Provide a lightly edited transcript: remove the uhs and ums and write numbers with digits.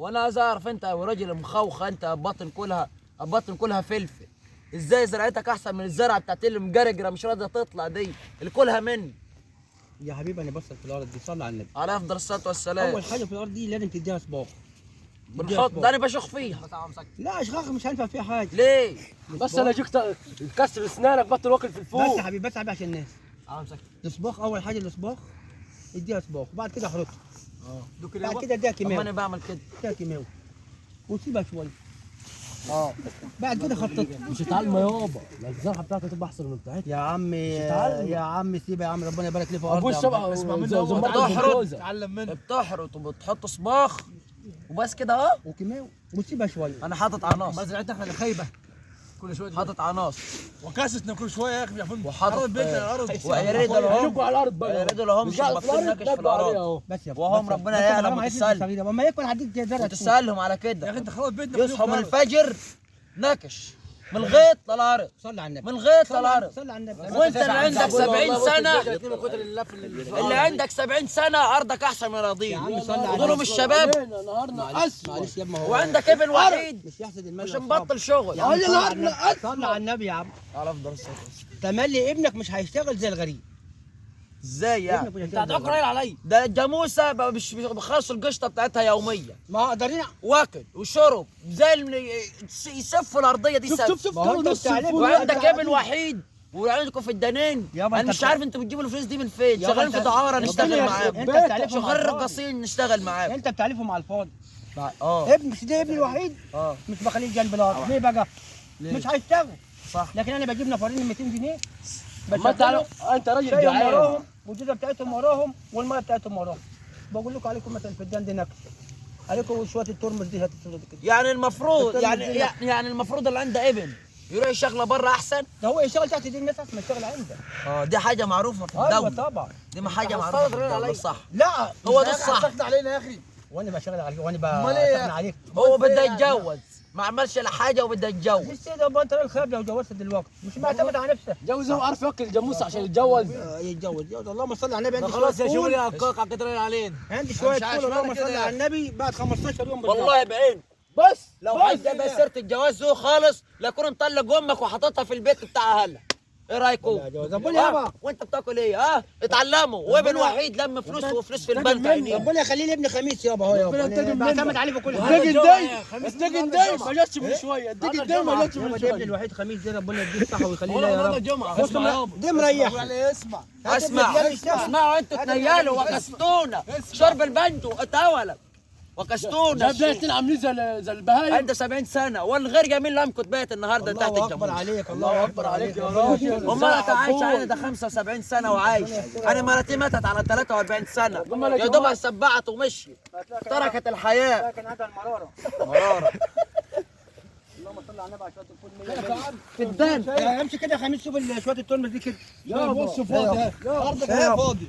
وانا عايز اعرف انت يا راجل مخوخه، انت بطن كلها فلفل، ازاي زراعتك احسن من الزرعه بتاعت اللي مجرجره مش راضيه تطلع دي اللي كلها مني؟ يا حبيبي انا بصل في الارض دي، صلي على النبي عليه افضل الصلاه والسلام. اول حاجه في الارض دي لازم تديها صباغ. بنحط ده انا بشخ فيها. لا اشغاخ مش هينفع فيها حاجه. ليه؟ بس انا جيك تكسر اسنانك بطل واكل في بس الفوق. يا حبيبي بس يا حبيبي عشان الناس. الصباغ اول حاجه الصباغ، اديها صباغ وبعد كده احرطها. بعد كده اديها طب كيماوي. ما انا بعمل كده. اديها كيماوي وسيبها شويه. بعد كده خططها. مش هتعلم يابا، لا الزرعه بتاعتك تبقى احسن من بتاعتها. يا عمي اتعلم. يا عم سيبها يا عم، ربنا يبارك لي في ابوش ارضك. شبه اسمع مني زي هو، ما بتحرط. اتعلم منه. بتحرط وبتحط صباغ وبس كده اهو. وكيماوي وسيبها شويه. انا حاطط عناصر، مزرعتنا احنا اللي خايبه كل شويه. حاطط عناصر وكاستنا كل شويه يا اخي يا فندم. وحاطط ارض بيتنا الارض. ويا ريت لهم هيجوا على الارض بقى. يا ريت لهم مش مبطل نكش في الارض بس يا وهم بس- ربنا بس يعلم حرام عليك وتسأل. صغيرة. اما يكون هديك زرع وتسألهم على يا كده اخي انت خلاص بيتنا يصحوا من كله الفجر نكش من الغيط للعرض، صلي على النبي. من الغيط للعرض. صلي على النبي. وانت اللي عندك 70 سنه، اللي اللي عندك 70 سنه ارضك احسن من يا اراضيك، عم صلي على ودولهم النبي. الشباب نهارنا اسود. معلش يا ابني هو وعندك ابن وحيد مش يحسد المال مش يا مبطل شغل. يا عم صلي على النبي. صلي على النبي يا عم. على افضل الصلاه والسلام. تملي ابنك مش هيشتغل زي الغريب. ازاي يعني؟ ابنك مش انت هيشتغل زي هتاكل الغريب. عليا. ده الجاموسه مش بيخلصوا القشطه بتاعتها يوميا، ما قدرنا. واكل وشرب زي يسفوا الارضيه دي شوف سف. شوف شوف ما هو كانوا انت نص بتعلمه. الفول. وعندك ابن وحيد وعندكم في الدنين، يابا انا انت مش عارف انتوا بتجيبوا الفلوس دي من فين؟ يابا شغالين في انت- دعاره ربنا نشتغل يخليك. معاكم، انت بتعلمهم على شغال الفاضي. رقاصين نشتغل معاكم. انت بتعلمهم على الفاضي. اه مش ده ابني الوحيد اه مش بخليه جنب الارض. ليه بقى؟ مش هيشتغل. صح. لكن انا بجيب نفرين 200 جنيه ما انت انت راجل شايهم جعان. وراهم والجوزه بتاعتهم وراهم والميه بتاعتهم وراهم. بقول لكم عليكم مثلا في الدان دي نكس عليكم شويه الترمس دي هتتصرف كده. يعني المفروض الترمس يعني دي يعني المفروض اللي عنده ابن يروح يشتغل بره احسن. ده هو يشتغل تحت دي الناس ما يشتغل عنده. اه دي حاجه معروفه في ايوه الدوله، طبعا. دي ما حاجه معروفه في الدوله صح. لا هو ده الصح. حسدت علينا يا اخي. وانا بشتغل عليك وانا امال ايه؟ بشتغل عليك. هو بده يتجوز ما عملش لا حاجه وبده يتجوز. مش كده يبقى انت راجل خايب لو جوزت دلوقتي مش معتمد على نفسك. جوز هو عارف ياكل الجاموسه عشان يتجوز. يتجوز اللهم صل على النبي. عندي خلاص شوية يا فول. شغل يا كاك على كده علينا. عندي شويه مش عارف فول اللهم مالك كده صل على النبي بعد 15 يوم بالظبط. والله بعين بس لو بس. حد جاب سيره الجواز ذو خالص لاكون مطلق امك وحاططها في البيت بتاعها هلا. ايه رايكم؟ لا جواز. طب قول يابا. وانت بتاكل ايه؟ اتعلموا وابن وحيد لم فلوس وفلوس في البنك عينيه. ربنا يخليه لي ابن خميس يابا اهو ربنا يابا. ينتقم أنا منك. بعتمد عليه في كل الدقن حاجه. داي الدقن داي ما جاتش من شويه. الدقن داي ما جاتش يابا من ده ابني شويه. الوحيد خميس ده ربنا يديه الصحه ويخليه والله لي يا النهارده رب. الجمعه. بص دي مريح. اسمع. اسمع اسمعوا انتوا تنيلوا وكستونا شرب البنجو اتولد وكستونا. ده بدايه عاملين زي البهايم. عنده 70 سنه والغير جميل لم كنت بيت النهارده تحت الله اكبر الجمهور. عليك الله اكبر عليك يا راجل. امال انت عايش علينا ده 75 سنه وعايش. انا مراتي ماتت على 43 سنه يا دوبها سبعت ومشي تركت الحياه. لكن هذا المراره. مراره اللهم صل على النبي على شويه الفول. في الدان. امشي كده يا خميس شوف شويه الترمس دي كده. لا بص فاضي. ارضك هي فاضي.